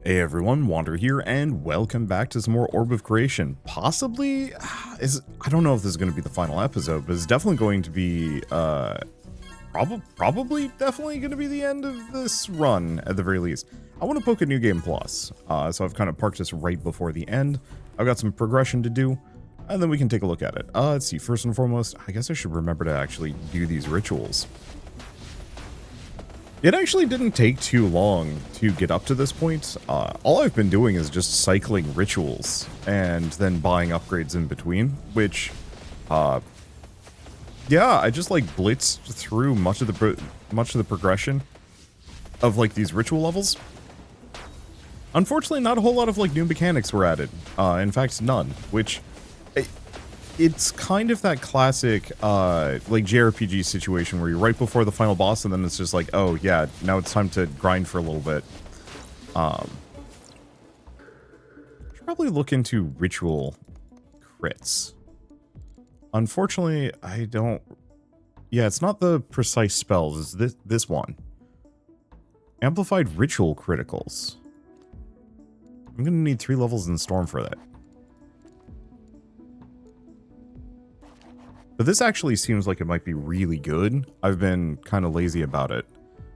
Hey everyone, Wander here, and welcome back to some more Orb of Creation. Possibly, I don't know if this is going to be the final episode, but it's definitely going to be, probably definitely going to be the end of this run, at the very least. I want to poke a New Game Plus, so I've kind of parked this right before the end. I've got some progression to do, and then we can take a look at it. Let's see, first and foremost, I guess I should remember to actually do these rituals. It actually didn't take too long to get up to this point. All I've been doing is just cycling rituals and then buying upgrades in between, which, yeah, I just like blitzed through much of the progression of like these ritual levels. Unfortunately, not a whole lot of like new mechanics were added. In fact, none, which it's kind of that classic like JRPG situation where you're right before the final boss and then it's just like, oh yeah, now it's time to grind for a little bit. Should probably look into ritual crits. Unfortunately, I don't. Yeah, it's not the precise spells. It's this one. Amplified ritual criticals. I'm gonna need 3 levels in Storm for that. But this actually seems like it might be really good. I've been kind of lazy about it.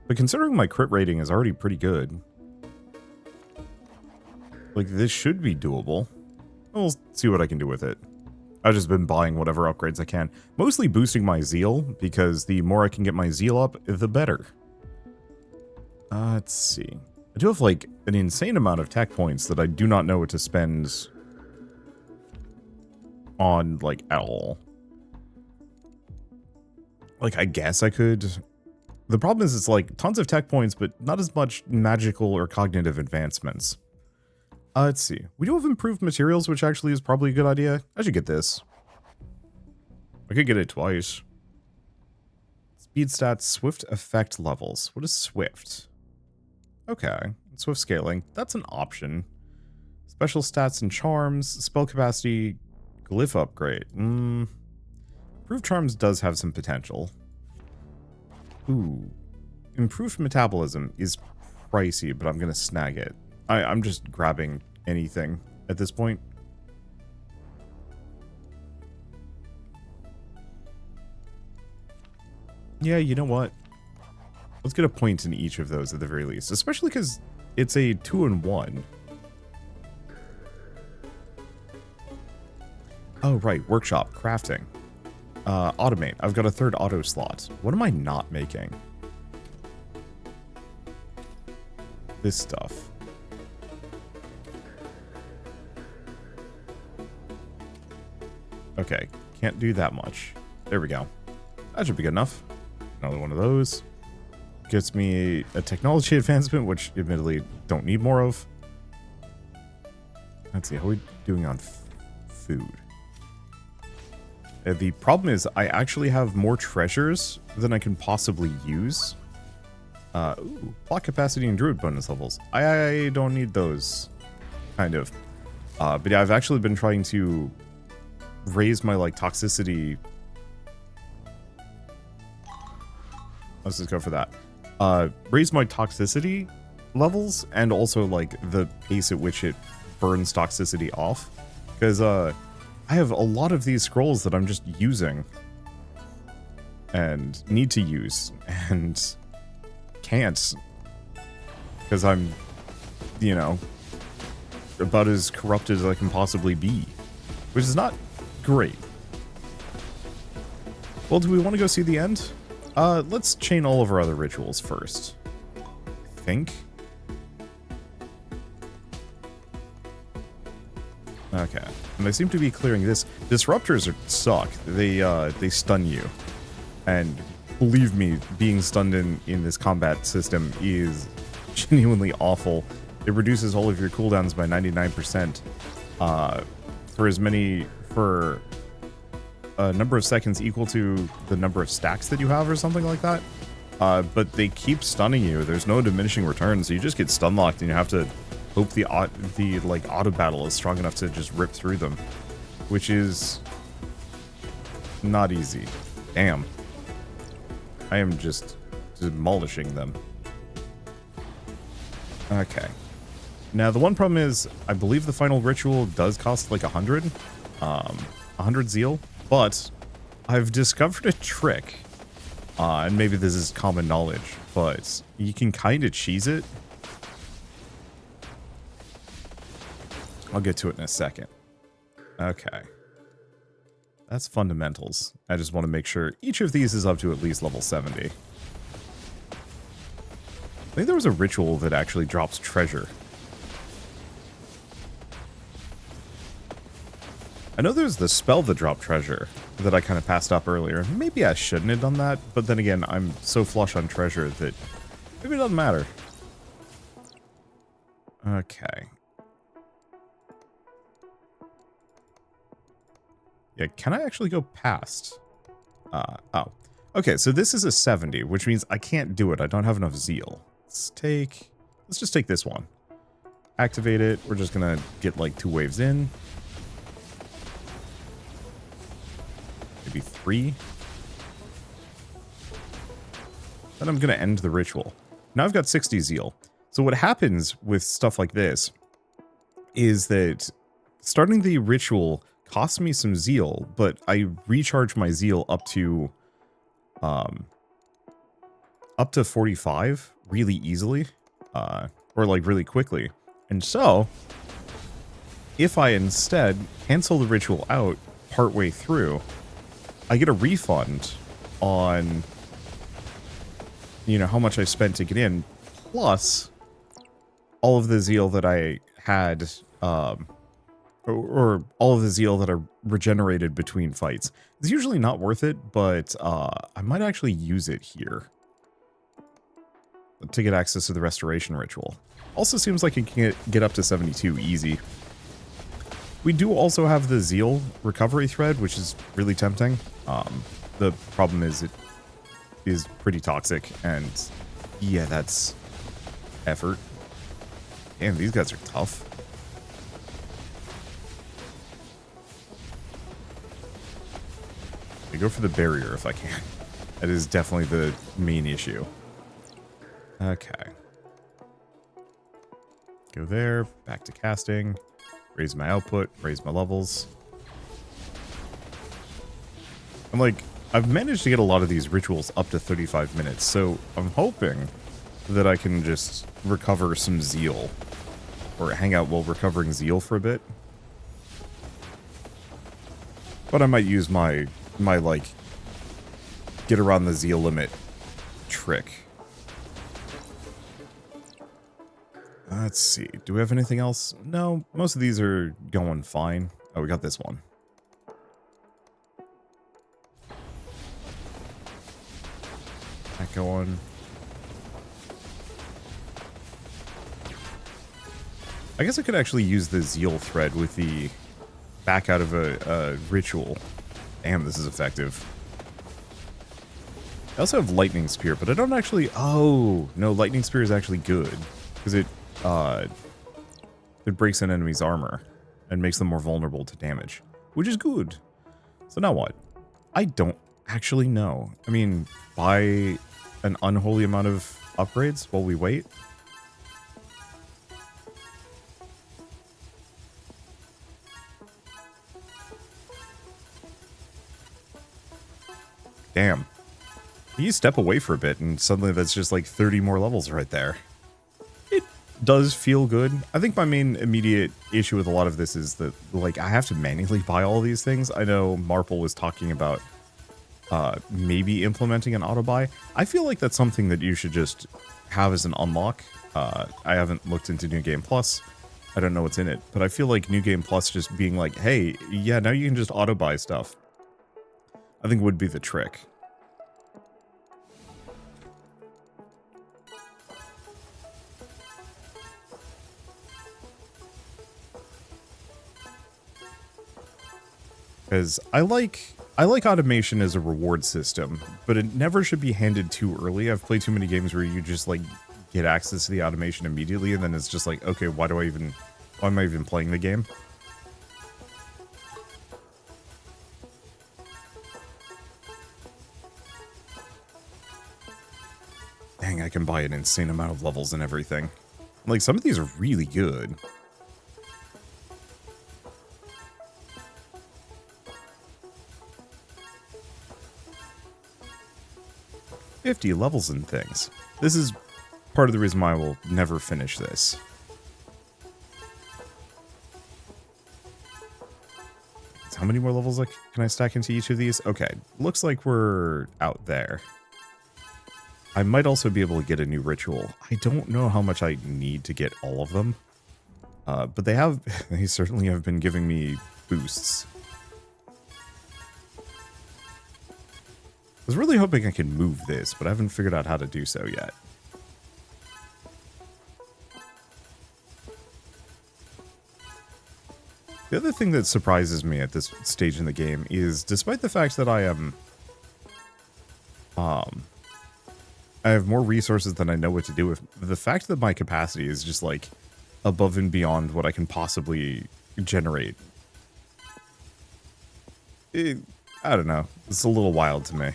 But considering my crit rating is already pretty good, like this should be doable. We'll see what I can do with it. I've just been buying whatever upgrades I can. Mostly boosting my zeal, because the more I can get my zeal up, the better. Let's see. I do have like an insane amount of tech points that I do not know what to spend on like at all. Like, I guess I could. The problem is it's like tons of tech points, but not as much magical or cognitive advancements. Let's see. We do have improved materials, which actually is probably a good idea. I should get this. I could get it twice. Speed stats, swift effect levels. What is swift? Okay. Swift scaling. That's an option. Special stats and charms. Spell capacity. Glyph upgrade. Improved Charms does have some potential. Ooh. Improved Metabolism is pricey, but I'm going to snag it. I'm just grabbing anything at this point. Yeah, you know what? Let's get a point in each of those at the very least, especially because it's a 2-in-1. Oh, right. Workshop. Crafting. Automate. I've got a 3rd auto slot. What am I not making? This stuff. Okay. Can't do that much. There we go. That should be good enough. Another one of those. Gets me a technology advancement, which admittedly don't need more of. Let's see. How are we doing on food? The problem is I actually have more treasures than I can possibly use. Ooh, plot capacity and druid bonus levels. I don't need those, kind of. But yeah, I've actually been trying to raise my, like, toxicity. Let's just go for that. Raise my toxicity levels and also, like, the pace at which it burns toxicity off. Because, I have a lot of these scrolls that I'm just using and need to use and can't because I'm, you know, about as corrupted as I can possibly be, which is not great. Well, do we want to go see the end? Let's chain all of our other rituals first, I think. Okay, and they seem to be clearing this. Disruptors suck. They stun you, and believe me, being stunned in this combat system is genuinely awful. It reduces all of your cooldowns by 99%, for a number of seconds equal to the number of stacks that you have, or something like that. But they keep stunning you. There's no diminishing return, so you just get stun locked, and you have to hope the like auto battle is strong enough to just rip through them, which is not easy. Damn. I am just demolishing them. Okay. Now, the one problem is, I believe the final ritual does cost like 100 zeal, but I've discovered a trick, and maybe this is common knowledge, but you can kind of cheese it. I'll get to it in a second. Okay. That's fundamentals. I just want to make sure each of these is up to at least level 70. I think there was a ritual that actually drops treasure. I know there's the spell that dropped treasure that I kind of passed up earlier. Maybe I shouldn't have done that, but then again, I'm so flush on treasure that maybe it doesn't matter. Okay. Yeah, can I actually go past? Oh. Okay, so this is a 70, which means I can't do it. I don't have enough zeal. Let's just take this one. Activate it. We're just gonna get like 2 waves in. Maybe 3. Then I'm gonna end the ritual. Now I've got 60 zeal. So what happens with stuff like this is that starting the ritual costs me some zeal, but I recharge my zeal up to 45 really easily, or like really quickly. And so if I instead cancel the ritual out partway through, I get a refund on, you know, how much I spent to get in, plus all of the zeal that I had, or all of the zeal that are regenerated between fights. It's usually not worth it, but I might actually use it here to get access to the restoration ritual. Also seems like it can get up to 72 easy. We do also have the zeal recovery thread, which is really tempting. The problem is it is pretty toxic, and yeah, that's effort. Damn, these guys are tough. I go for the barrier if I can. That is definitely the main issue. Okay. Go there, back to casting, raise my output, raise my levels. I'm like, I've managed to get a lot of these rituals up to 35 minutes, so I'm hoping that I can just recover some zeal, or hang out while recovering zeal for a bit. But I might use my like, get around the zeal limit trick. Let's see. Do we have anything else? No, most of these are going fine. Oh, we got this one. That going. I guess I could actually use the zeal thread with the back out of a ritual. Damn, this is effective. I also have Lightning Spear, but I don't actually... Oh, no, Lightning Spear is actually good. Because it breaks an enemy's armor and makes them more vulnerable to damage. Which is good. So now what? I don't actually know. I mean, buy an unholy amount of upgrades while we wait? Damn. You step away for a bit and suddenly that's just like 30 more levels right there. It does feel good. I think my main immediate issue with a lot of this is that, like, I have to manually buy all these things. I know Marple was talking about maybe implementing an auto buy. I feel like that's something that you should just have as an unlock. I haven't looked into New Game Plus. I don't know what's in it, but I feel like New Game Plus just being like, hey, yeah, now you can just auto buy stuff, I think would be the trick. Because I like automation as a reward system, but it never should be handed too early. I've played too many games where you just like get access to the automation immediately, and then it's just like, okay, why am I even playing the game? Dang, I can buy an insane amount of levels and everything. Like, some of these are really good. $50 levels and things. This is part of the reason why I will never finish this. How many more levels can I stack into each of these? Okay, looks like we're out there. I might also be able to get a new ritual. I don't know how much I need to get all of them. But they certainly have been giving me boosts. I was really hoping I could move this, but I haven't figured out how to do so yet. The other thing that surprises me at this stage in the game is, despite the fact that I have more resources than I know what to do with, the fact that my capacity is just like above and beyond what I can possibly generate. I don't know. It's a little wild to me.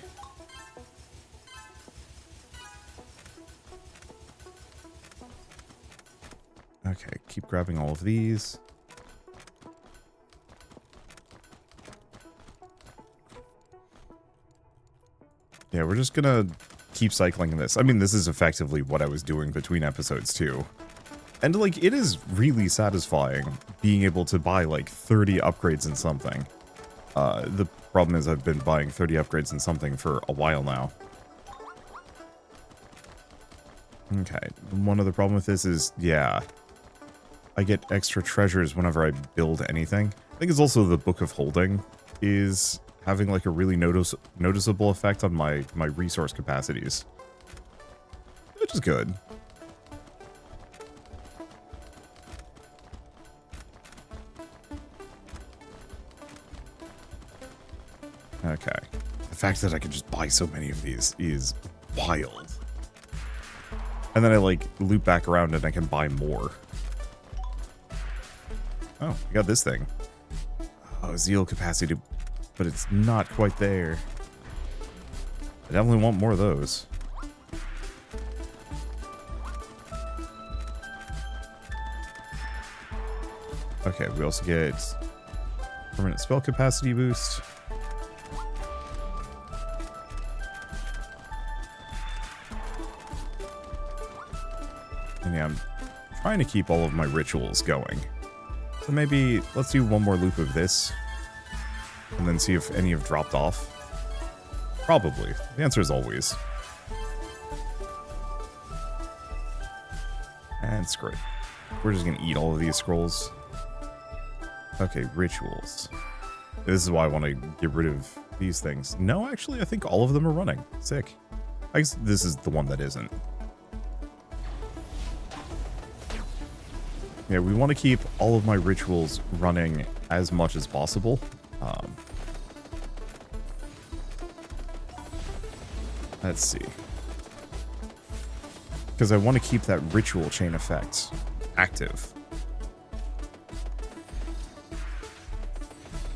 Okay, keep grabbing all of these. Yeah, we're just gonna keep cycling this. I mean, this is effectively what I was doing between episodes too. And like, it is really satisfying being able to buy like 30 upgrades in something. The problem is I've been buying 30 upgrades in something for a while now. Okay, one other problem with this is, yeah, I get extra treasures whenever I build anything. I think it's also the Book of Holding is having like a really noticeable effect on my resource capacities, which is good. Okay. The fact that I can just buy so many of these is wild. And then I like loop back around and I can buy more. Oh, I got this thing. Oh, zeal capacity, but it's not quite there. I definitely want more of those. Okay, we also get permanent spell capacity boost. And yeah, I'm trying to keep all of my rituals going. So maybe let's do one more loop of this. And then see if any have dropped off. Probably. The answer is always. And screw it. We're just going to eat all of these scrolls. Okay, rituals. This is why I want to get rid of these things. No, actually, I think all of them are running. Sick. I guess this is the one that isn't. Yeah, we want to keep all of my rituals running as much as possible. Let's see. Because I want to keep that ritual chain effect active.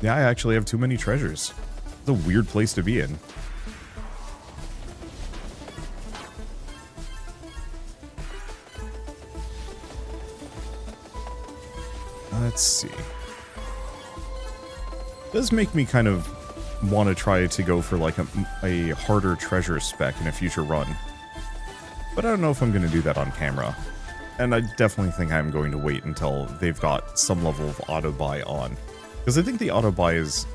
Yeah, I actually have too many treasures. It's a weird place to be in. Let's see. It does make me kind of want to try to go for like a harder treasure spec in a future run. But I don't know if I'm going to do that on camera. And I definitely think I'm going to wait until they've got some level of auto-buy on. Because I think the auto-buy is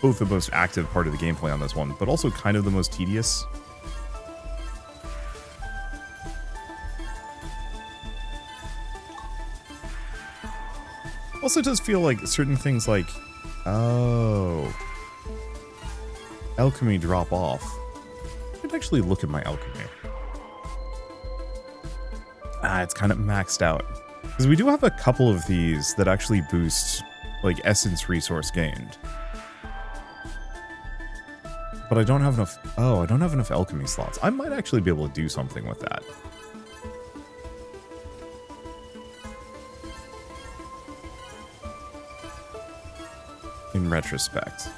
both the most active part of the gameplay on this one, but also kind of the most tedious. Also, it does feel like certain things like, oh, alchemy drop off. I should actually look at my alchemy. Ah, it's kind of maxed out. Because we do have a couple of these that actually boost, like, essence resource gained. But I don't have enough... Oh, I don't have enough alchemy slots. I might actually be able to do something with that. In retrospect.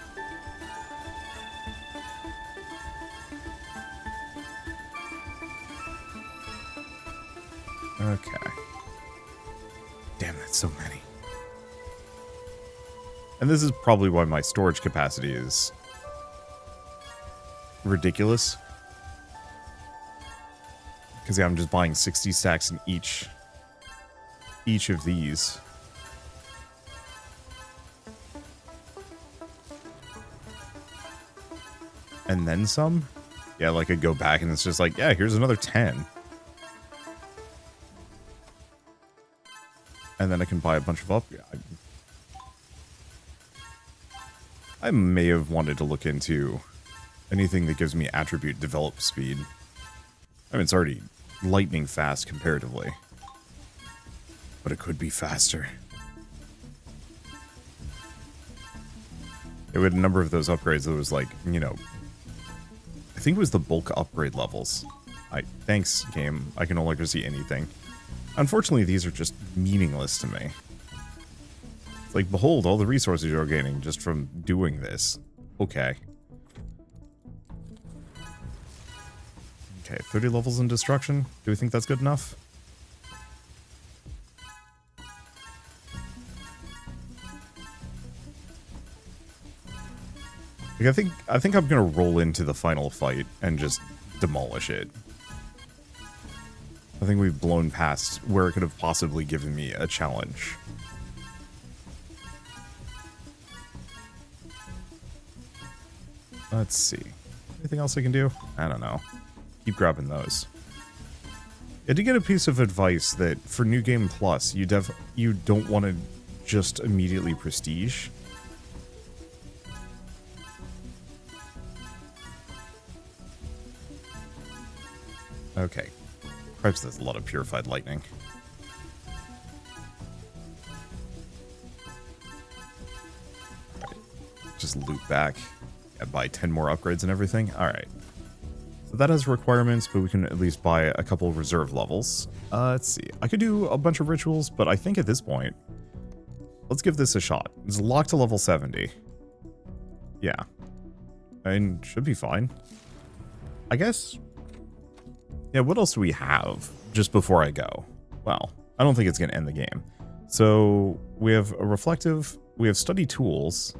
Okay. Damn, that's so many. And this is probably why my storage capacity is ridiculous. Because yeah, I'm just buying 60 stacks in each of these. And then some? Yeah, like I go back and it's just like, yeah, here's another 10. And then I can buy a bunch of up. I may have wanted to look into anything that gives me attribute develop speed. I mean, it's already lightning fast comparatively. But it could be faster. It had a number of those upgrades that was like, you know, I think it was the bulk upgrade levels. Thanks, game. I can no longer see anything. Unfortunately, these are just meaningless to me. It's like, behold, all the resources you're gaining just from doing this. Okay. Okay, 30 levels in destruction. Do we think that's good enough? Like, I think I'm gonna roll into the final fight and just demolish it. I think we've blown past where it could have possibly given me a challenge. Let's see. Anything else I can do? I don't know. Keep grabbing those. I did get a piece of advice that for New Game Plus, you don't want to just immediately prestige. Okay. Cripes, that's a lot of purified lightning. Right. Just loot back. Yeah, buy 10 more upgrades and everything. Alright. So that has requirements, but we can at least buy a couple reserve levels. Let's see. I could do a bunch of rituals, but I think at this point, let's give this a shot. It's locked to level 70. Yeah. And should be fine. I guess. Yeah, what else do we have just before I go? Well, I don't think it's going to end the game. So we have a reflective, we have study tools,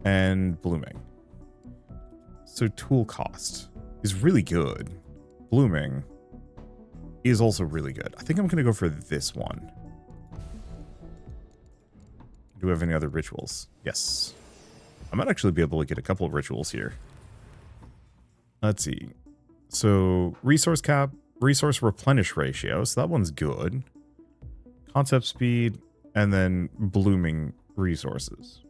and blooming. So tool cost is really good. Blooming is also really good. I think I'm going to go for this one. Do we have any other rituals? Yes. I might actually be able to get a couple of rituals here. Let's see. So resource cap, resource replenish ratio. So that one's good. Concept speed, and then blooming resources.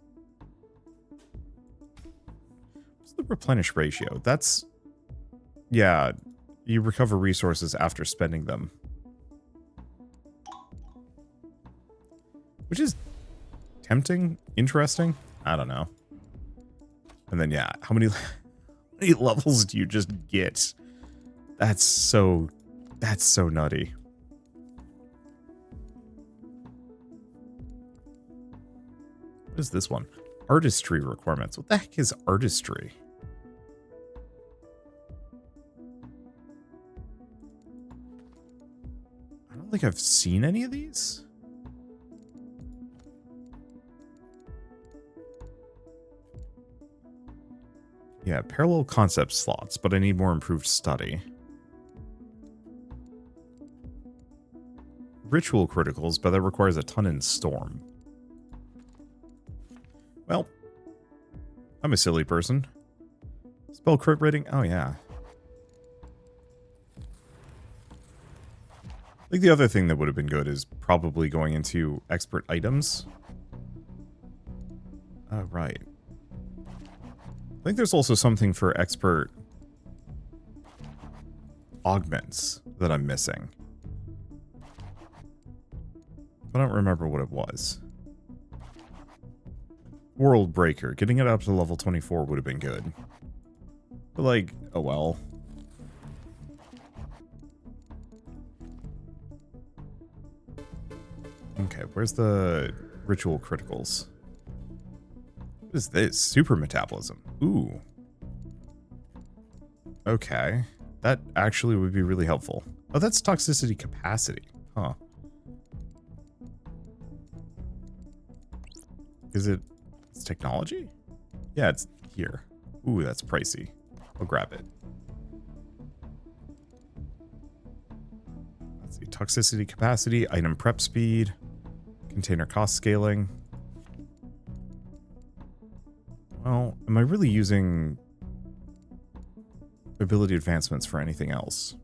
What's the replenish ratio? That's, yeah, you recover resources after spending them. Which is tempting, interesting. I don't know. And then, yeah, how many levels do you just get? That's so nutty. What is this one? Artistry requirements. What the heck is artistry? I don't think I've seen any of these. Yeah, parallel concept slots, but I need more improved study. Ritual criticals, but that requires a ton in storm. Well, I'm a silly person. Spell crit rating? Oh, yeah. I think the other thing that would have been good is probably going into expert items. Oh, right. I think there's also something for expert augments that I'm missing. I don't remember what it was. World Breaker. Getting it up to level 24 would have been good. But like, oh well. Okay, where's the ritual criticals? What is this? Super metabolism. Ooh. Okay. That actually would be really helpful. Oh, that's toxicity capacity. Huh. Is it... It's technology? Yeah, it's here. Ooh, that's pricey. I'll grab it. Let's see. Toxicity capacity, item prep speed, container cost scaling. Well, am I really using ability advancements for anything else?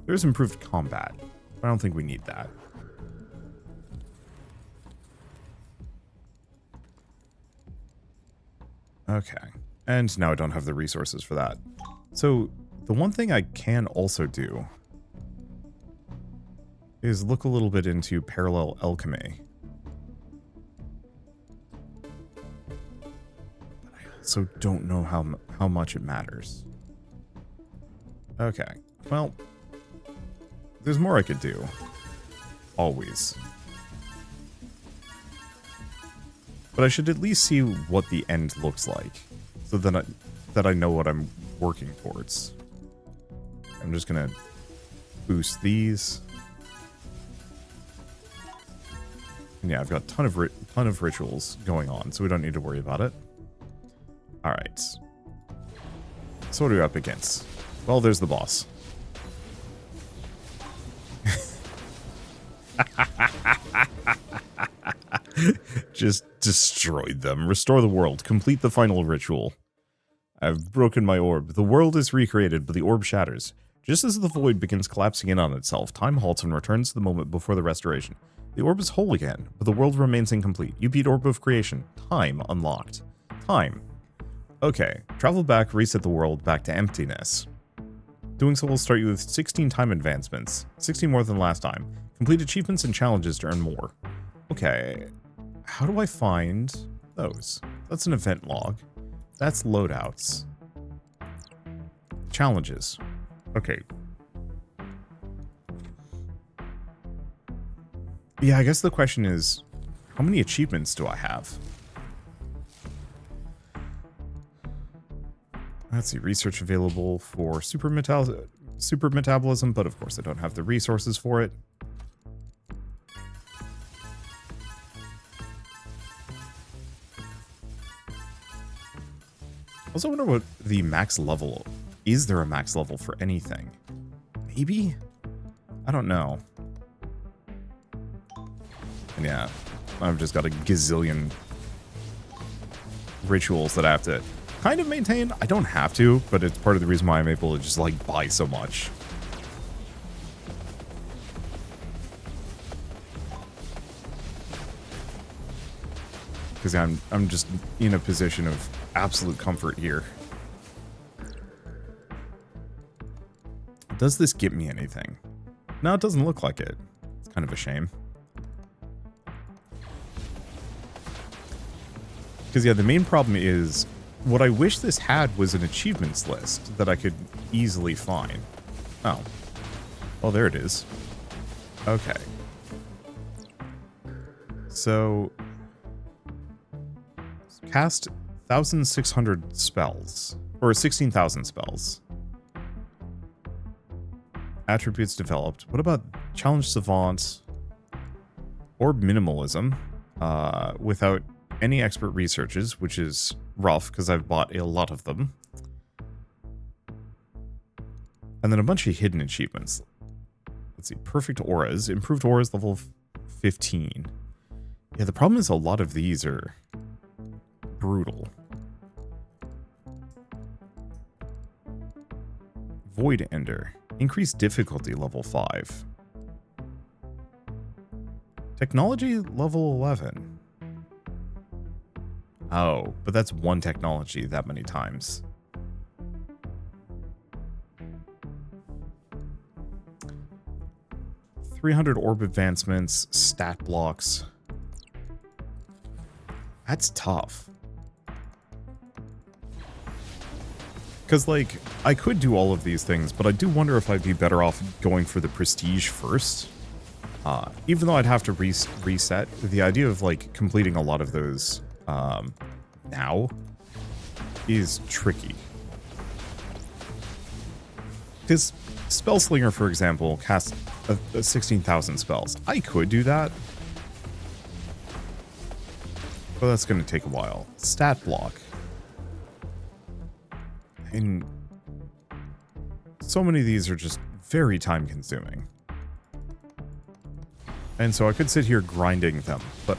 There's improved combat. I don't think we need that. Okay. And now I don't have the resources for that. So, the one thing I can also do is look a little bit into parallel alchemy. But I also don't know how much it matters. Okay. Well, there's more I could do. Always. But I should at least see what the end looks like, so that I know what I'm working towards. I'm just gonna boost these. And yeah, I've got a ton of rituals going on, so we don't need to worry about it. All right. So what are we up against? Well, there's the boss. Just destroyed them. Restore the world. Complete the final ritual. I've broken my orb. The world is recreated, but the orb shatters. Just as the void begins collapsing in on itself, time halts and returns to the moment before the restoration. The orb is whole again, but the world remains incomplete. You beat Orb of Creation. Time unlocked. Time. Okay. Travel back, reset the world back to emptiness. Doing so will start you with 16 time advancements. 16 more than last time. Complete achievements and challenges to earn more. Okay. How do I find those? That's an event log. That's loadouts. Challenges. Okay. Yeah, I guess the question is, how many achievements do I have? Let's see, research available for super metabolism, but of course I don't have the resources for it. I also wonder what the max level... Is there a max level for anything? Maybe? I don't know. And yeah, I've just got a gazillion rituals that I have to kind of maintain. I don't have to, but it's part of the reason why I'm able to just, like, buy so much. Because I'm just in a position of absolute comfort here. Does this get me anything? No, it doesn't look like it. It's kind of a shame. Because, yeah, the main problem is, what I wish this had was an achievements list that I could easily find. Oh. Well, there it is. Okay. So, cast 1,600 spells. Or 16,000 spells. Attributes developed. What about Challenge Savant? Orb Minimalism. Without any expert researches, which is rough because I've bought a lot of them. And then a bunch of hidden achievements. Let's see. Perfect Auras. Improved Auras level 15. Yeah, the problem is a lot of these are brutal. Void Ender. Increased difficulty level 5. Technology level 11. Oh, but that's one technology that many times. $300 orb advancements, stat blocks. That's tough. Because, like, I could do all of these things, but I do wonder if I'd be better off going for the prestige first. Even though I'd have to reset, the idea of, like, completing a lot of those now is tricky. Because Spellslinger, for example, casts 16,000 spells. I could do that, but that's going to take a while. Stat block. And so many of these are just very time consuming. And so I could sit here grinding them, but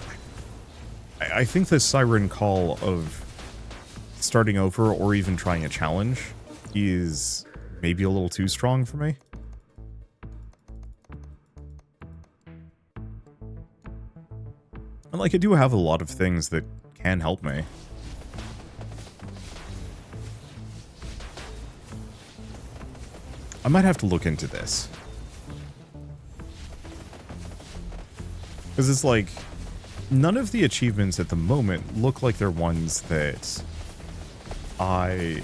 I think the siren call of starting over or even trying a challenge is maybe a little too strong for me. And like, I do have a lot of things that can help me. I might have to look into this. Because it's like, none of the achievements at the moment look like they're ones that I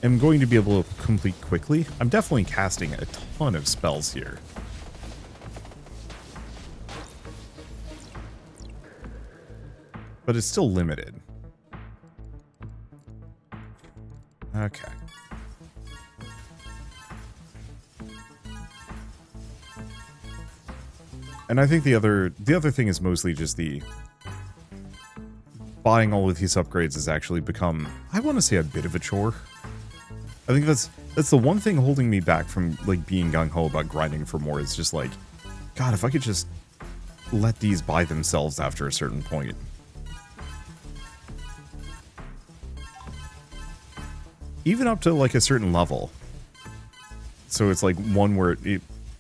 am going to be able to complete quickly. I'm definitely casting a ton of spells here. But it's still limited. Okay. And I think the other thing is mostly just the buying all of these upgrades has actually become, I want to say, a bit of a chore. I think that's the one thing holding me back from like being gung-ho about grinding for more. Is just like, God, if I could just let these buy themselves after a certain point. Even up to like a certain level. So it's like one where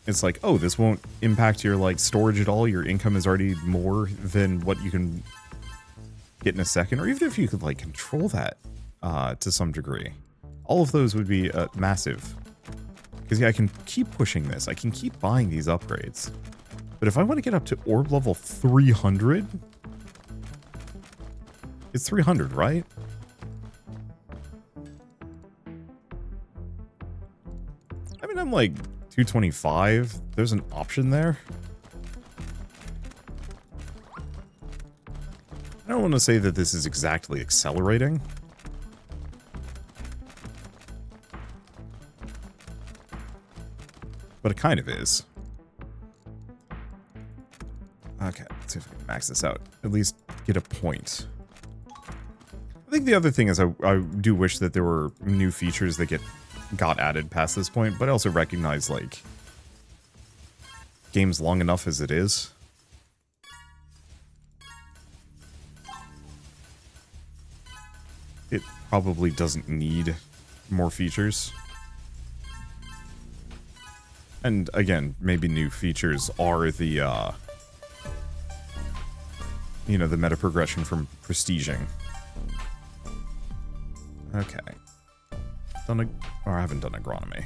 it's like, oh, this won't impact your like storage at all. Your income is already more than what you can get in a second. Or even if you could like control that to some degree. All of those would be massive. Because yeah, I can keep pushing this. I can keep buying these upgrades. But if I want to get up to orb level 300, it's 300, right? I mean, I'm like 225. There's an option there. I don't want to say that this is exactly accelerating. But it kind of is. Okay, let's see if we can max this out. At least get a point. I think the other thing is I do wish that there were new features that got added past this point, but I also recognize, like, game's long enough as it is. It probably doesn't need more features. And again, maybe new features are the, you know, the meta progression from prestiging. Okay. Or I haven't done agronomy.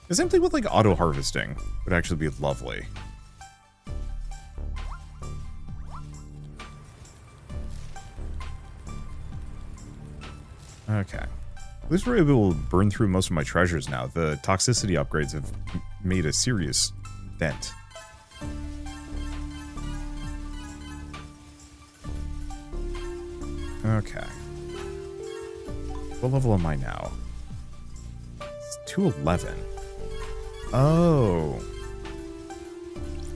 The same thing with like auto harvesting would actually be lovely. Okay. At least we're able to burn through most of my treasures now. The toxicity upgrades have made a serious dent. Okay. What level am I now? It's 211. Oh.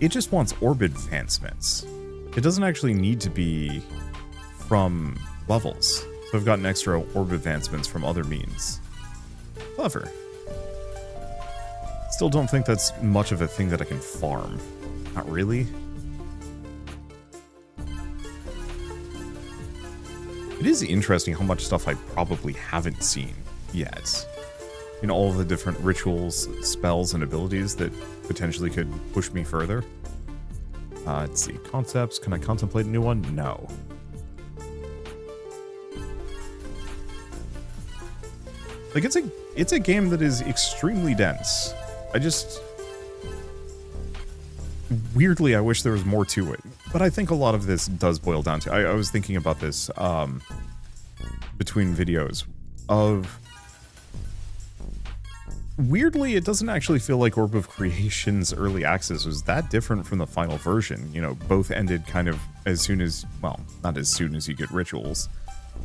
It just wants orb advancements. It doesn't actually need to be from levels. So I've gotten extra orb advancements from other means. Clever. Still don't think that's much of a thing that I can farm. Not really. It is interesting how much stuff I probably haven't seen yet. You know, all of the different rituals, spells, and abilities that potentially could push me further. Let's see. Concepts. Can I contemplate a new one? No. Like, it's a game that is extremely dense. Weirdly, I wish there was more to it. But I think a lot of this does boil down to... I was thinking about this between videos of... Weirdly, it doesn't actually feel like Orb of Creation's early access was that different from the final version. You know, both ended kind of as soon as... Well, not as soon as you get rituals.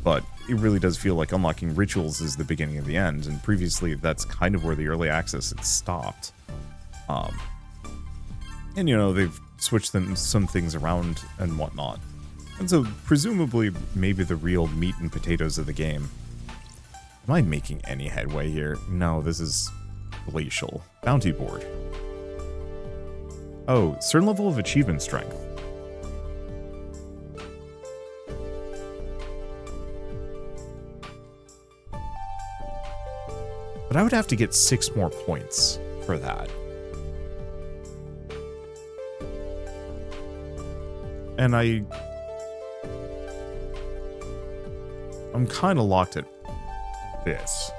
but it really does feel like unlocking rituals is the beginning of the end, and previously that's kind of where the early access had stopped. And, you know, they've switched some things around and whatnot. And so, presumably, maybe the real meat and potatoes of the game. Am I making any headway here? No, this is glacial. Bounty board. Oh, certain level of achievement strength. But I would have to get 6 more points for that. And I'm kind of locked at this.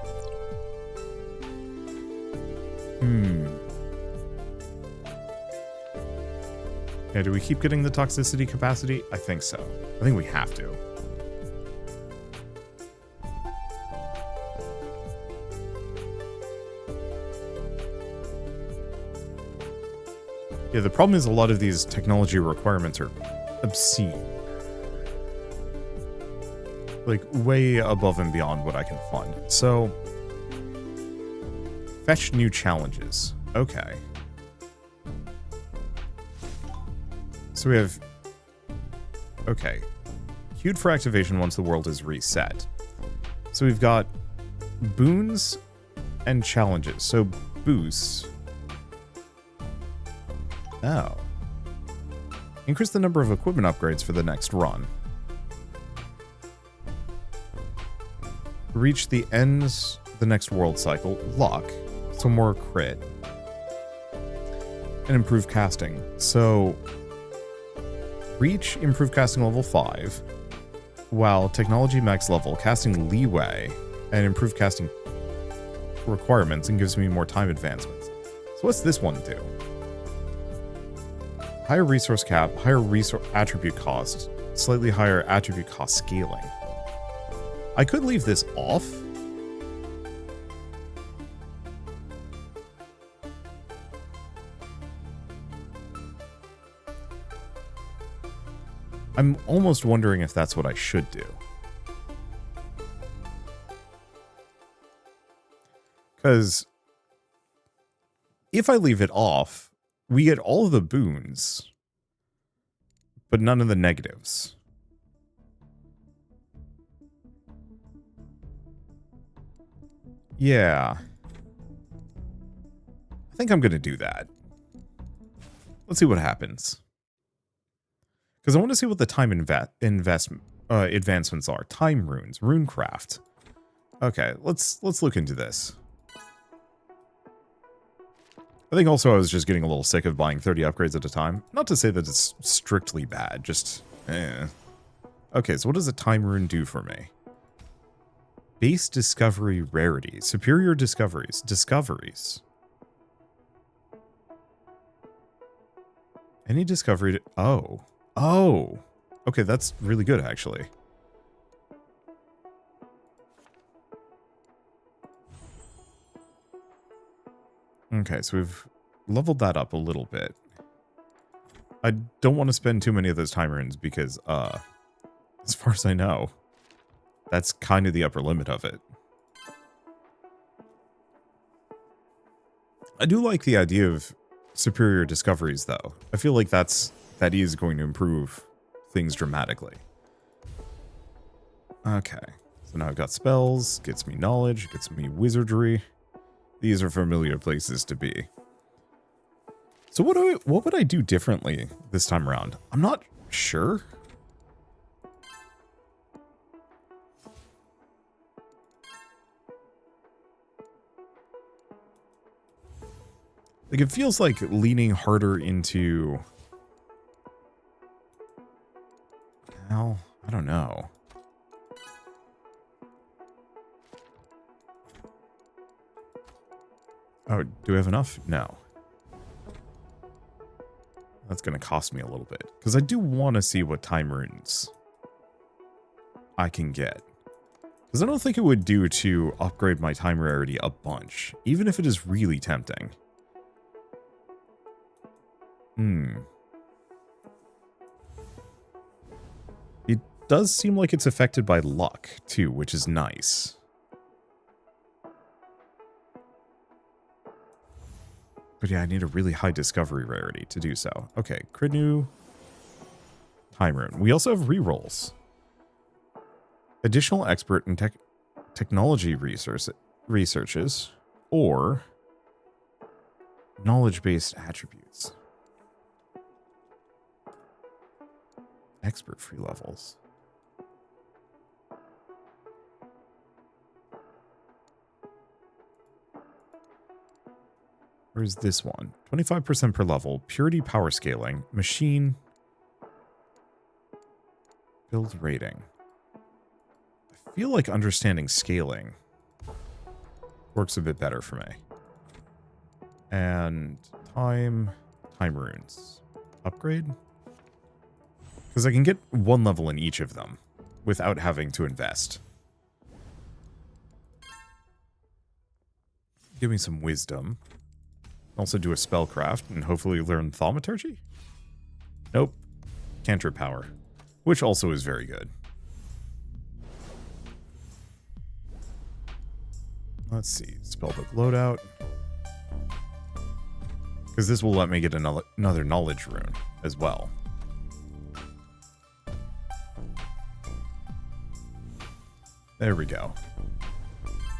Yeah, do we keep getting the toxicity capacity? I think so. I think we have to. Yeah, the problem is a lot of these technology requirements are obscene. Like, way above and beyond what I can fund. So, fetch new challenges. Okay. So we have... Okay. Queued for activation once the world is reset. So we've got boons and challenges. So, boosts... Oh. Increase the number of equipment upgrades for the next run. Reach the end the next world cycle. Luck. So more crit. And improve casting. So reach improved casting level 5. While technology max level, casting leeway, and improve casting requirements, and gives me more time advancements. So what's this one do? Higher resource cap, higher resource attribute cost, slightly higher attribute cost scaling. I could leave this off. I'm almost wondering if that's what I should do. Because if I leave it off, we get all of the boons, but none of the negatives. Yeah. I think I'm going to do that. Let's see what happens. Because I want to see what the time advancements are. Time runes, runecraft. Okay, let's look into this. I think also I was just getting a little sick of buying 30 upgrades at a time. Not to say that it's strictly bad, just Okay, so what does a time rune do for me? Base discovery rarity. Superior discoveries. Discoveries. Any discovery... Oh. Oh. Okay, that's really good, actually. Okay, so we've leveled that up a little bit. I don't want to spend too many of those time runes because, as far as I know, that's kind of the upper limit of it. I do like the idea of superior discoveries, though. I feel like that is going to improve things dramatically. Okay, so now I've got spells, gets me knowledge, gets me wizardry. These are familiar places to be. So what would I do differently this time around? I'm not sure. Like, it feels like leaning harder into... Well, I don't know. Oh, do we have enough? No. That's going to cost me a little bit. Because I do want to see what time runes I can get. Because I don't think it would do to upgrade my time rarity a bunch. Even if it is really tempting. It does seem like it's affected by luck, too, which is nice. But yeah, I need a really high discovery rarity to do so. Okay, Krinu, Time Rune. We also have rerolls. Additional expert in technology researches, or knowledge-based attributes. Expert free levels. Where's this one? 25% per level. Purity power scaling. Machine. Build rating. I feel like understanding scaling works a bit better for me. And time runes. Upgrade? Because I can get one level in each of them without having to invest. Give me some wisdom. Also do a spellcraft and hopefully learn thaumaturgy? Nope. Cantrip power, which also is very good. Let's see. Spellbook loadout. Because this will let me get another knowledge rune as well. There we go.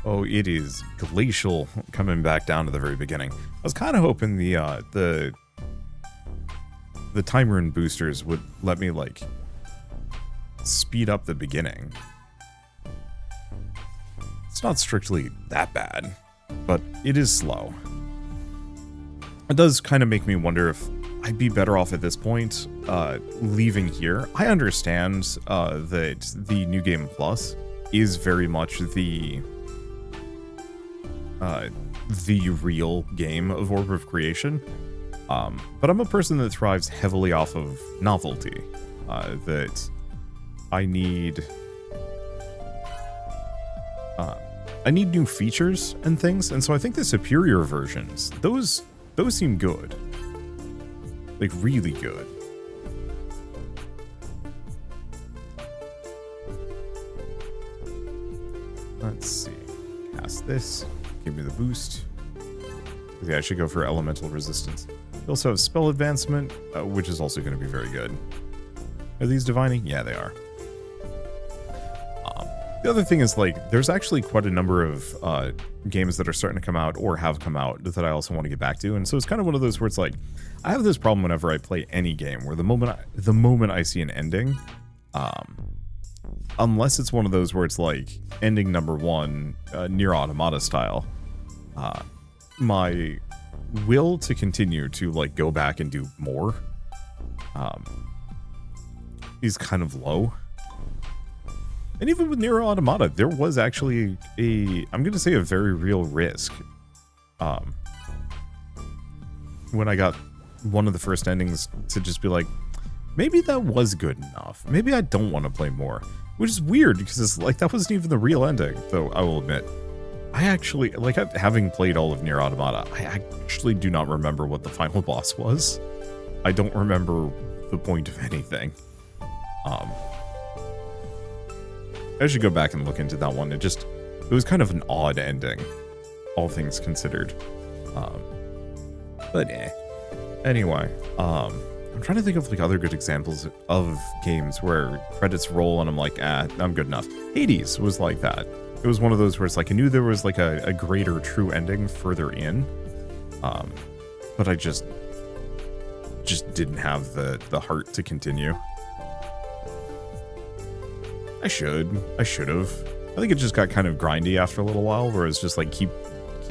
Oh, it is glacial coming back down to the very beginning. I was kind of hoping the time rune boosters would let me, like, speed up the beginning. It's not strictly that bad, but it is slow. It does kind of make me wonder if I'd be better off at this point leaving here. I understand that the New Game Plus is very much the real game of Orb of Creation. But I'm a person that thrives heavily off of novelty. That I need new features and things, and so I think the superior versions, those seem good. Like, really good. Let's see. Cast this. Give me the boost. Yeah, I should go for elemental resistance. We also have spell advancement, which is also going to be very good. Are these divining? Yeah, they are. The other thing is, like, there's actually quite a number of games that are starting to come out or have come out that I also want to get back to, and so it's kind of one of those where it's like, I have this problem whenever I play any game where the moment I see an ending, unless it's one of those where it's like ending number 1, Nier Automata style, my will to continue to, like, go back and do more is kind of low. And even with Nier Automata, there was actually I'm going to say a very real risk. When I got one of the first endings to just be like, maybe that was good enough. Maybe I don't want to play more. Which is weird, because it's like, that wasn't even the real ending, though I will admit. I actually, like, having played all of Nier Automata, I actually do not remember what the final boss was. I don't remember the point of anything. I should go back and look into that one. It was kind of an odd ending, all things considered. But anyway, I'm trying to think of, like, other good examples of games where credits roll and I'm like, I'm good enough. Hades was like that. It was one of those where it's like, I knew there was, like, a greater true ending further in, but I just didn't have the heart to continue. I should have. I think it just got kind of grindy after a little while, where it's just like, keep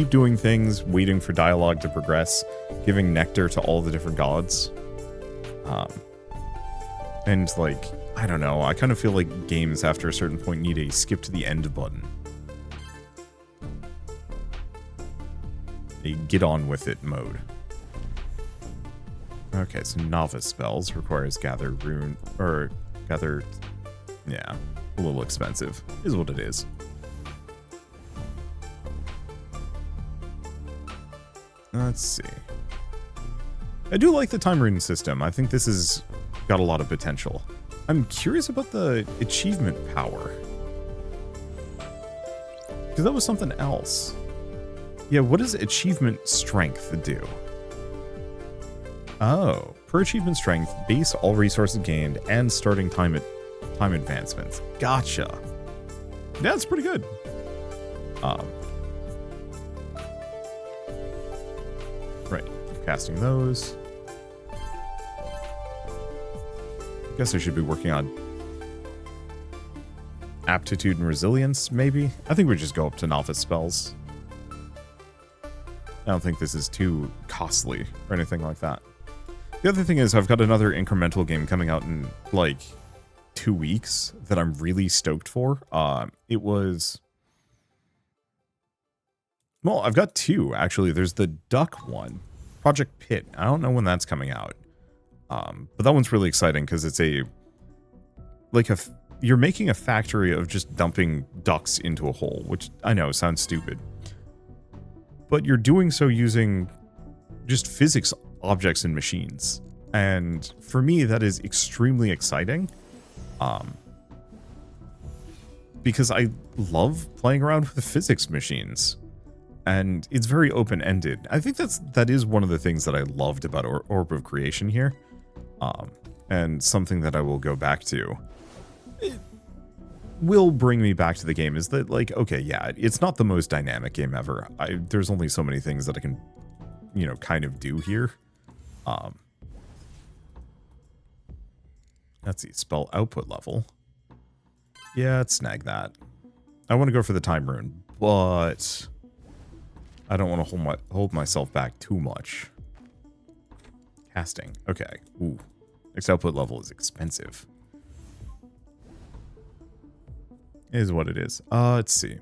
doing things, waiting for dialogue to progress, giving nectar to all the different gods. And, like, I don't know, I kind of feel like games after a certain point need a skip to the end button. A get on with it mode. Okay, so novice spells requires gather rune, or gather, yeah, a little expensive, is what it is. Let's see. I do like the time rune system. I think this has got a lot of potential. I'm curious about the achievement power. Because that was something else. Yeah, what does achievement strength do? Oh, per achievement strength, base all resources gained and starting time advancements. Gotcha. Yeah, that's pretty good. Right, casting those. I guess I should be working on aptitude and resilience, maybe? I think we just go up to novice spells. I don't think this is too costly or anything like that. The other thing is I've got another incremental game coming out in, like, 2 weeks that I'm really stoked for. It was... Well, I've got two, actually. There's the Duck one, Project Pit. I don't know when that's coming out. But that one's really exciting because it's a... Like, you're making a factory of just dumping ducks into a hole, which I know sounds stupid. But you're doing so using just physics objects and machines. And for me, that is extremely exciting. Because I love playing around with physics machines. And it's very open-ended. I think that is one of the things that I loved about Orb of Creation here. And something that I will go back to. It will bring me back to the game is that, like, okay, yeah, it's not the most dynamic game ever. There's only so many things that I can, you know, kind of do here. Let's see, spell output level. Yeah, snag that. I want to go for the time rune, but I don't want to hold myself back too much. Casting, okay. Ooh, next output level is expensive. Is what it is. Let's see.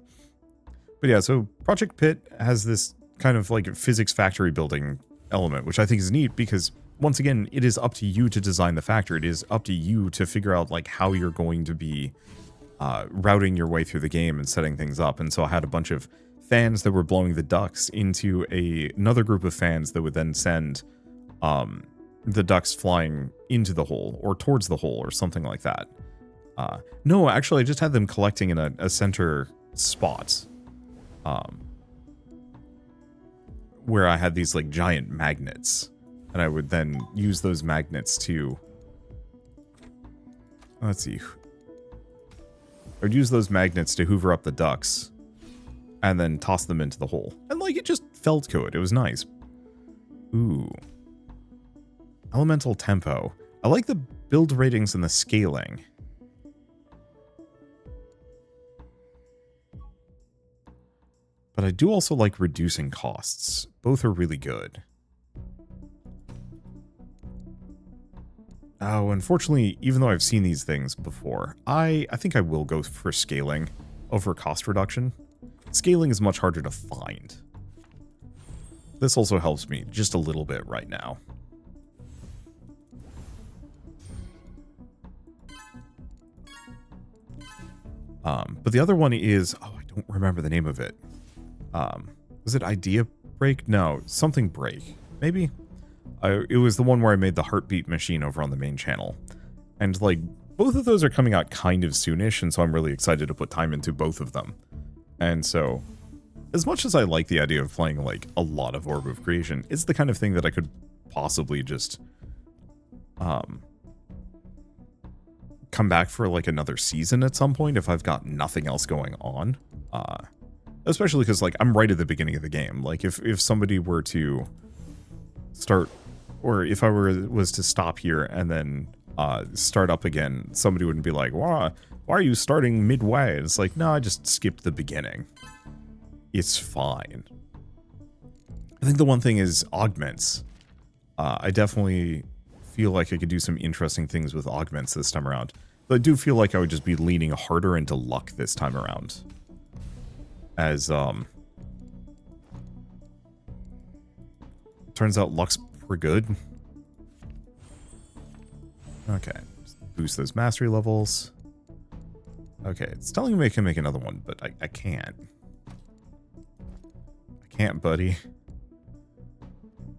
But yeah, so Project Pit has this kind of like physics factory building element, which I think is neat because, once again, it is up to you to design the factory. It is up to you to figure out like how you're going to be routing your way through the game and setting things up. And so I had a bunch of fans that were blowing the ducks into another group of fans that would then send the ducks flying into the hole or towards the hole or something like that. No, actually, I just had them collecting in a center spot. Where I had these, like, giant magnets. And I would then use those magnets to... Let's see. I would use those magnets to hoover up the ducks. And then toss them into the hole. And, like, it just felt good. It was nice. Ooh. Elemental tempo. I like the build ratings and the scaling. But I do also like reducing costs. Both are really good. Oh, unfortunately, even though I've seen these things before, I think I will go for scaling over cost reduction. Scaling is much harder to find. This also helps me just a little bit right now. But the other one is... Oh, I don't remember the name of it. Was it Idea Break? No, something Break. Maybe? It was the one where I made the heartbeat machine over on the main channel. And, like, both of those are coming out kind of soonish, and so I'm really excited to put time into both of them. And so, as much as I like the idea of playing, like, a lot of Orb of Creation, it's the kind of thing that I could possibly just, come back for, like, another season at some point if I've got nothing else going on. Especially because, like, I'm right at the beginning of the game. Like, if somebody were to start, or if I was to stop here and then start up again, somebody wouldn't be like, why are you starting midway? It's like, no, I just skipped the beginning. It's fine. I think the one thing is augments. I definitely feel like I could do some interesting things with augments this time around. But I do feel like I would just be leaning harder into luck this time around. As, turns out luck's pretty good. Okay, boost those mastery levels. Okay, it's telling me I can make another one, but I can't. I can't, buddy.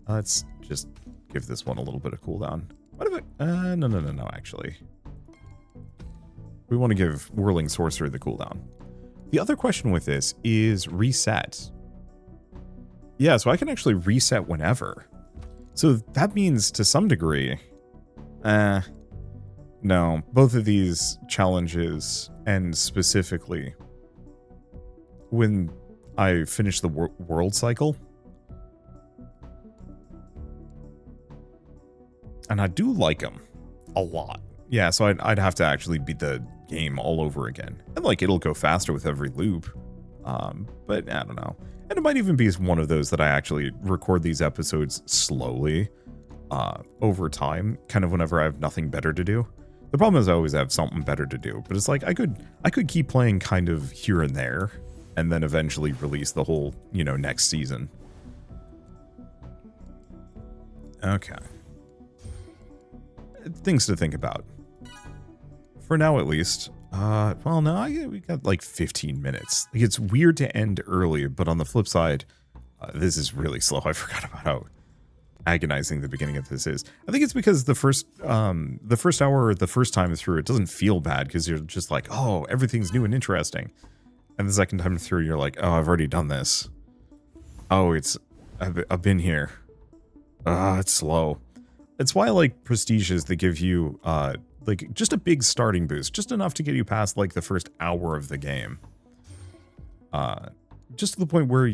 Let's just give this one a little bit of cooldown. What if it... no, actually. We want to give Whirling Sorcerer the cooldown. The other question with this is reset. Yeah, so I can actually reset whenever. So that means to some degree, no, both of these challenges end specifically when I finish the world cycle. And I do like them a lot. Yeah, so I'd have to actually beat the game all over again. And like, it'll go faster with every loop. But I don't know. And it might even be one of those that I actually record these episodes slowly over time, kind of whenever I have nothing better to do. The problem is I always have something better to do, but it's like I could keep playing kind of here and there and then eventually release the whole, you know, next season. Okay. Things to think about. For now, at least. Well, no, we got like 15 minutes. Like, it's weird to end early, but on the flip side, this is really slow. I forgot about how agonizing the beginning of this is. I think it's because the first hour or the first time through, it doesn't feel bad because you're just like, oh, everything's new and interesting. And the second time through, you're like, oh, I've already done this. Oh, I've been here. It's slow. It's why I like prestiges that give you, like, just a big starting boost. Just enough to get you past, like, the first hour of the game. Just to the point where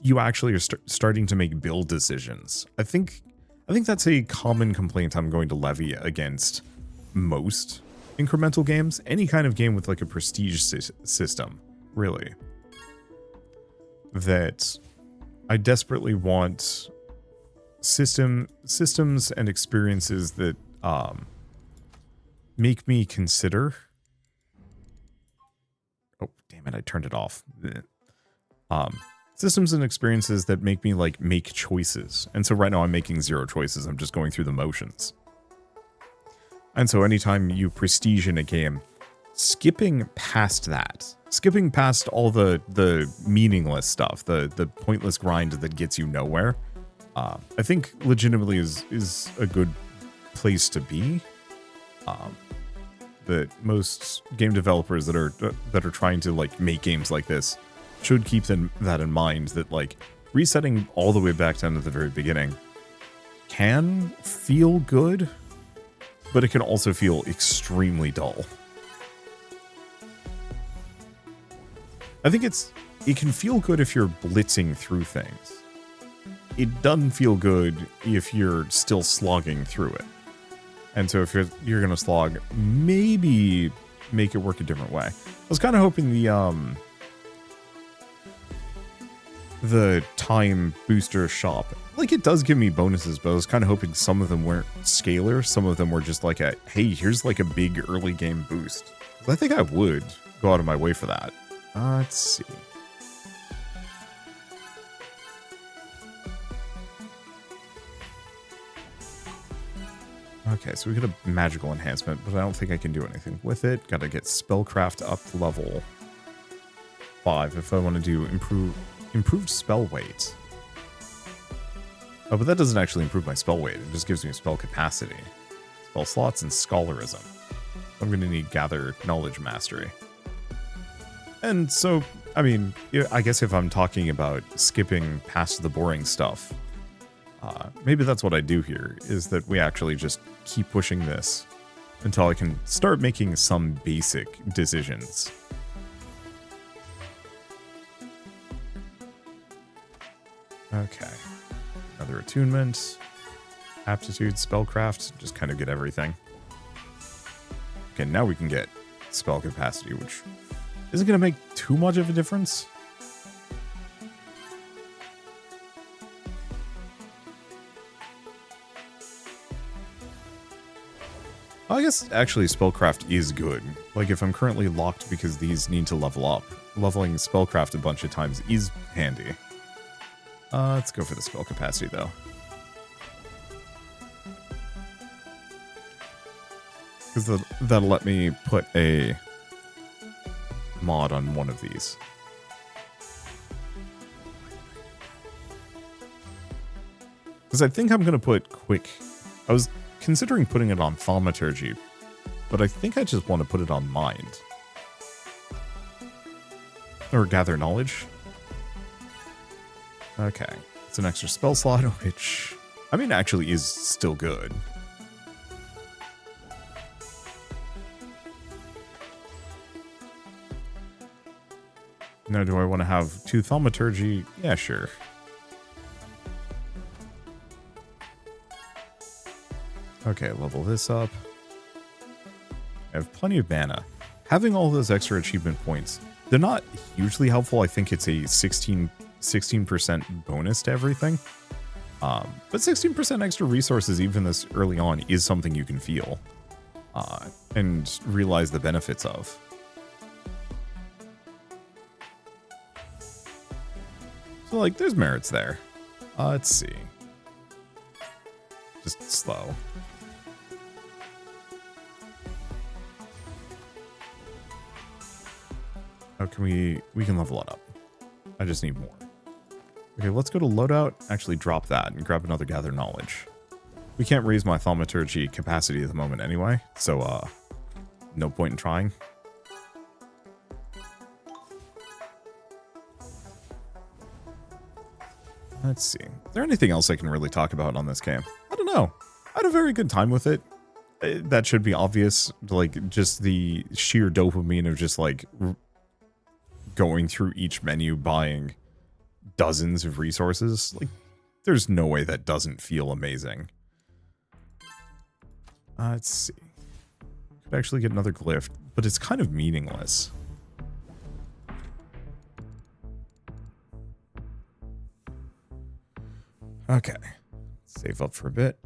you actually are starting to make build decisions. I think that's a common complaint I'm going to levy against most incremental games. Any kind of game with, like, a prestige system, really. That I desperately want systems and experiences that make me consider. Oh, damn it, I turned it off. Systems and experiences that make me, like, make choices. And so right now I'm making 0 choices. I'm just going through the motions. And so anytime you prestige in a game, skipping past that, skipping past all the meaningless stuff, the pointless grind that gets you nowhere, I think legitimately is a good place to be. That most game developers that are trying to, like, make games like this should keep that in mind, that, like, resetting all the way back down to the very beginning can feel good, but it can also feel extremely dull. I think it can feel good if you're blitzing through things. It doesn't feel good if you're still slogging through it. And so if you're going to slog, maybe make it work a different way. I was kind of hoping the time booster shop, like, it does give me bonuses, but I was kind of hoping some of them weren't scalar. Some of them were just like hey, here's like a big early game boost. I think I would go out of my way for that. Let's see. Okay, so we got a magical enhancement, but I don't think I can do anything with it. Gotta get spellcraft up to level 5 if I want to do improved spell weight. Oh, but that doesn't actually improve my spell weight. It just gives me spell capacity, spell slots, and scholarism. I'm going to need gather knowledge mastery. And so, I mean, I guess if I'm talking about skipping past the boring stuff, maybe that's what I do here, is that we actually just keep pushing this until I can start making some basic decisions. Okay. Another attunement. Aptitude, spellcraft, just kind of get everything. Okay, now we can get spell capacity, which isn't going to make too much of a difference. I guess actually spellcraft is good. Like, if I'm currently locked because these need to level up, leveling spellcraft a bunch of times is handy. Let's go for the spell capacity, though. Because that'll let me put a mod on one of these. Because I think I'm going to put quick... I was considering putting it on thaumaturgy, but I think I just want to put it on mind. Or gather knowledge. Okay. It's an extra spell slot, which, I mean, actually is still good. Now, do I want to have 2 thaumaturgy? Yeah, sure. Okay, level this up. I have plenty of mana. Having all those extra achievement points, they're not hugely helpful. I think it's a 16% bonus to everything. But 16% extra resources even this early on is something you can feel and realize the benefits of. So, like, there's merits there. Let's see. Just slow. Oh, we can level it up. I just need more. Okay, let's go to loadout, actually drop that, and grab another gather knowledge. We can't raise my thaumaturgy capacity at the moment anyway, so, no point in trying. Let's see. Is there anything else I can really talk about on this game? I don't know. I had a very good time with it. That should be obvious. Like, just the sheer dopamine of just, like, going through each menu, buying dozens of resources. Like, there's no way that doesn't feel amazing. Let's see. Could actually get another glyph, but it's kind of meaningless. Okay. Save up for a bit.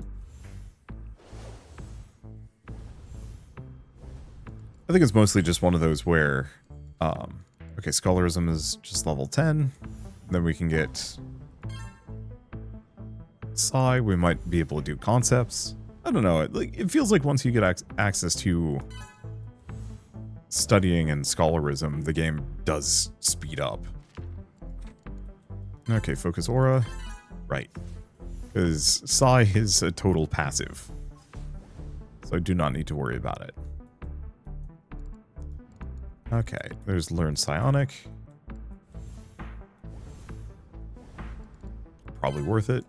I think it's mostly just one of those where, okay, scholarism is just level 10. Then we can get Psi. We might be able to do concepts. I don't know. It feels like once you get access to studying and scholarism, the game does speed up. Okay, focus aura. Right. Because Psi is a total passive. So I do not need to worry about it. Okay, there's Learn Psionic. Probably worth it.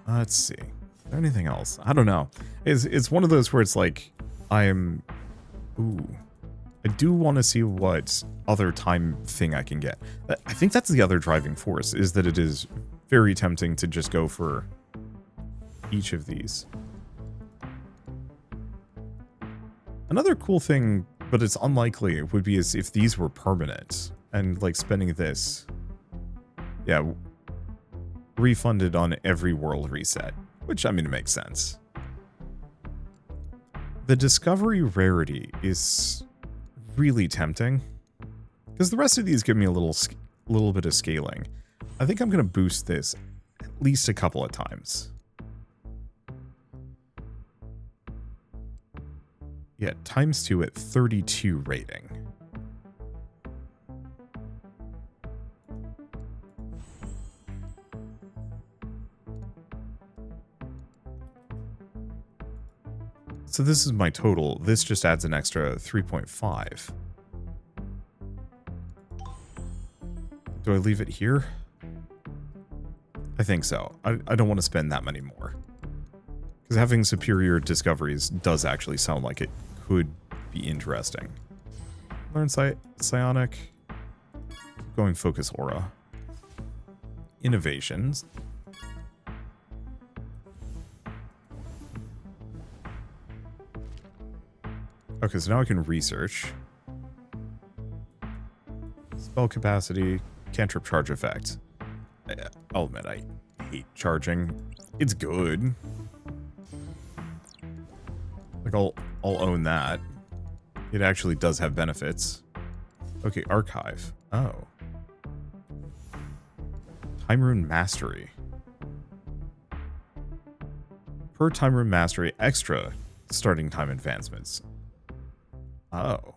Let's see. Is there anything else? I don't know. It's one of those where it's like, ooh. I do want to see what other time thing I can get. I think that's the other driving force, is that it is very tempting to just go for each of these. Another cool thing, but it's unlikely, would be as if these were permanent. And, like, spending this, yeah, refunded on every world reset. Which, I mean, it makes sense. The discovery rarity is really tempting. Because the rest of these give me a little bit of scaling. I think I'm going to boost this at least a couple of times. Yeah, ×2 at 32 rating. So this is my total. This just adds an extra 3.5. Do I leave it here? I think so. I don't want to spend that many more. Because having superior discoveries does actually sound like it could be interesting. Learn Psionic. Going Focus Aura. Innovations. Okay, so now I can research. Spell capacity. Cantrip charge effect. I'll admit, I hate charging. It's good. Like, I'll own that. It actually does have benefits. Okay, archive. Oh. Time Rune Mastery. Per Time Rune Mastery, extra starting time advancements. Oh.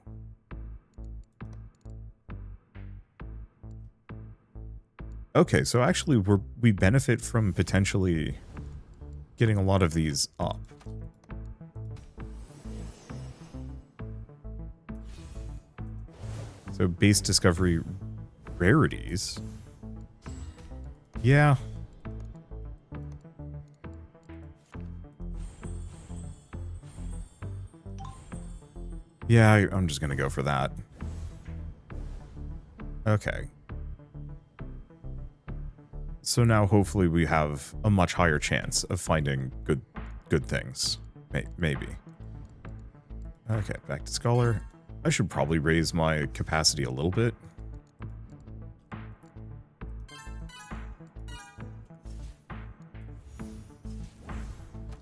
Okay, so actually we benefit from potentially getting a lot of these up. So base discovery rarities. Yeah. Yeah, I'm just going to go for that. Okay. So now hopefully we have a much higher chance of finding good things. Maybe. Okay, back to Scholar. I should probably raise my capacity a little bit.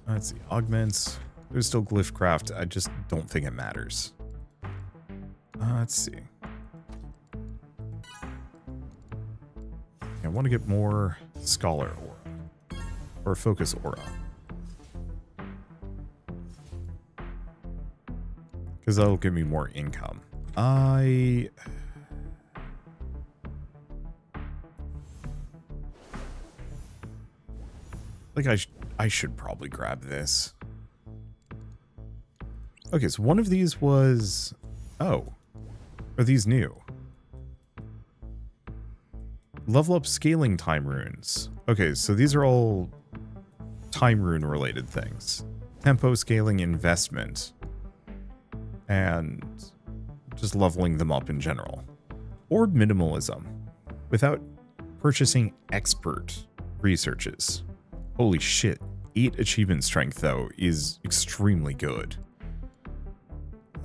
Let's see, augments. There's still Glyphcraft. I just don't think it matters. Let's see. I want to get more Scholar Aura. Or Focus Aura. Because that'll give me more income. I think I should probably grab this. Okay, so one of these was... Oh. Are these new? Level up scaling time runes. Okay, so these are all time rune related things. Tempo scaling investment. And just leveling them up in general. Orb minimalism. Without purchasing expert researches. Holy shit. 8 achievement strength, though, is extremely good.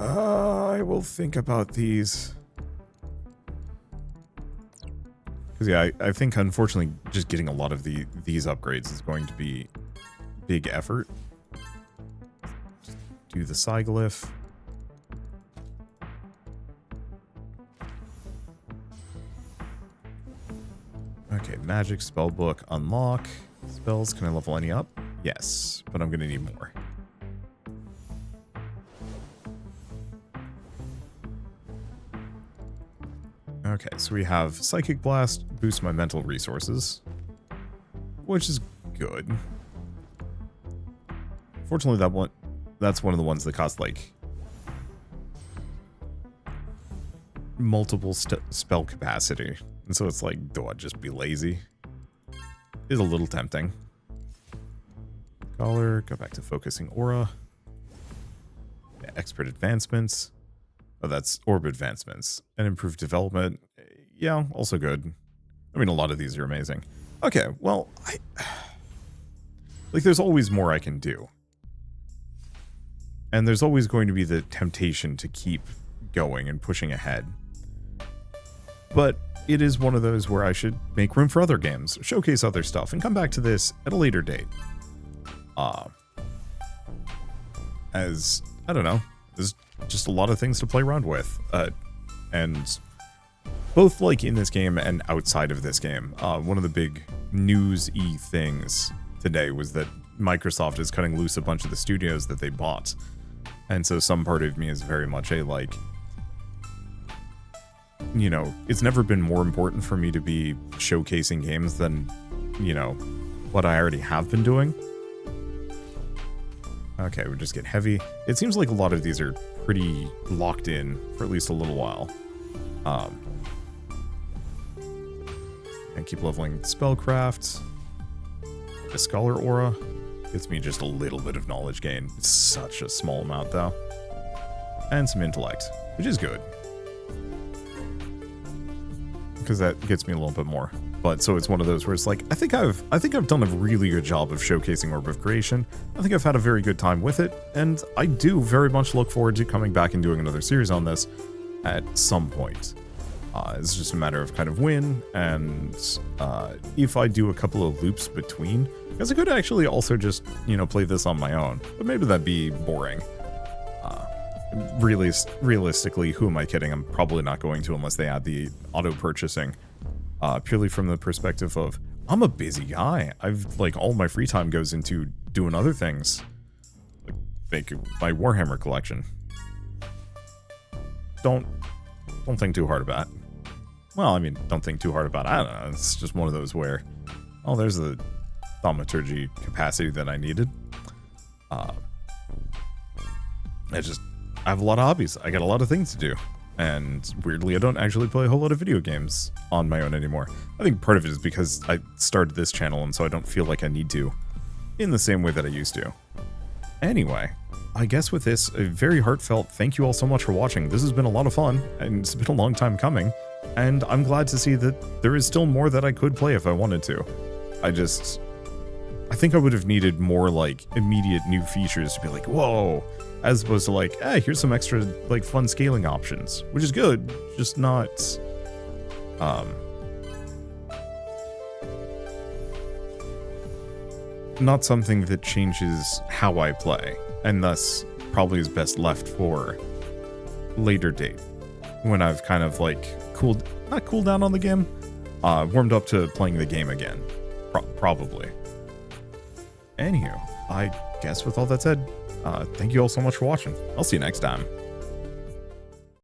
I will think about these. Because, yeah, I think, unfortunately, just getting a lot of these upgrades is going to be big effort. Just do the Cyglyph. Okay, magic, spellbook, unlock. Spells, can I level any up? Yes, but I'm going to need more. Okay, so we have Psychic Blast, boost my mental resources, which is good. Fortunately, that's one of the ones that cost, like, multiple spell capacity. And so it's like, do I just be lazy? Is a little tempting. Scholar, go back to focusing aura. Yeah, expert advancements. Oh, that's orb advancements. And improved development. Yeah, also good. I mean, a lot of these are amazing. Okay, well, like, there's always more I can do. And there's always going to be the temptation to keep going and pushing ahead. But it is one of those where I should make room for other games, showcase other stuff, and come back to this at a later date. As, I don't know, there's just a lot of things to play around with. And both, like, in this game and outside of this game. One of the big news-y things today was that Microsoft is cutting loose a bunch of the studios that they bought. And so some part of me is very much a, like... You know, it's never been more important for me to be showcasing games than, you know, what I already have been doing. Okay, we just get heavy. It seems like a lot of these are pretty locked in for at least a little while. And keep leveling Spellcraft. The Scholar Aura gets me just a little bit of knowledge gain. It's such a small amount, though. And some intellect, which is good. Because that gets me a little bit more. But so it's one of those where it's like, I think I've done a really good job of showcasing Orb of Creation. I think I've had a very good time with it, and I do very much look forward to coming back and doing another series on this at some point. It's just a matter of kind of when, and if I do a couple of loops between, because I could actually also just, you know, play this on my own, but maybe that'd be boring. Realistically, who am I kidding? I'm probably not going to unless they add the auto-purchasing. Purely from the perspective of, I'm a busy guy. Like, all my free time goes into doing other things. Like, make my Warhammer collection. Don't think too hard about it. Well, I mean, don't think too hard about it. I don't know. It's just one of those where, oh, there's the thaumaturgy capacity that I needed. I have a lot of hobbies. I got a lot of things to do. And weirdly, I don't actually play a whole lot of video games on my own anymore. I think part of it is because I started this channel, and so I don't feel like I need to in the same way that I used to. Anyway, I guess with this, a very heartfelt thank you all so much for watching. This has been a lot of fun, and it's been a long time coming, and I'm glad to see that there is still more that I could play if I wanted to. I think I would have needed more, like, immediate new features to be like, whoa, as opposed to like, here's some extra, like, fun scaling options, which is good, just not, not something that changes how I play, and thus probably is best left for later date, when I've kind of, like, not cooled down on the game, warmed up to playing the game again, probably. Anywho, I guess with all that said, thank you all so much for watching. I'll see you next time.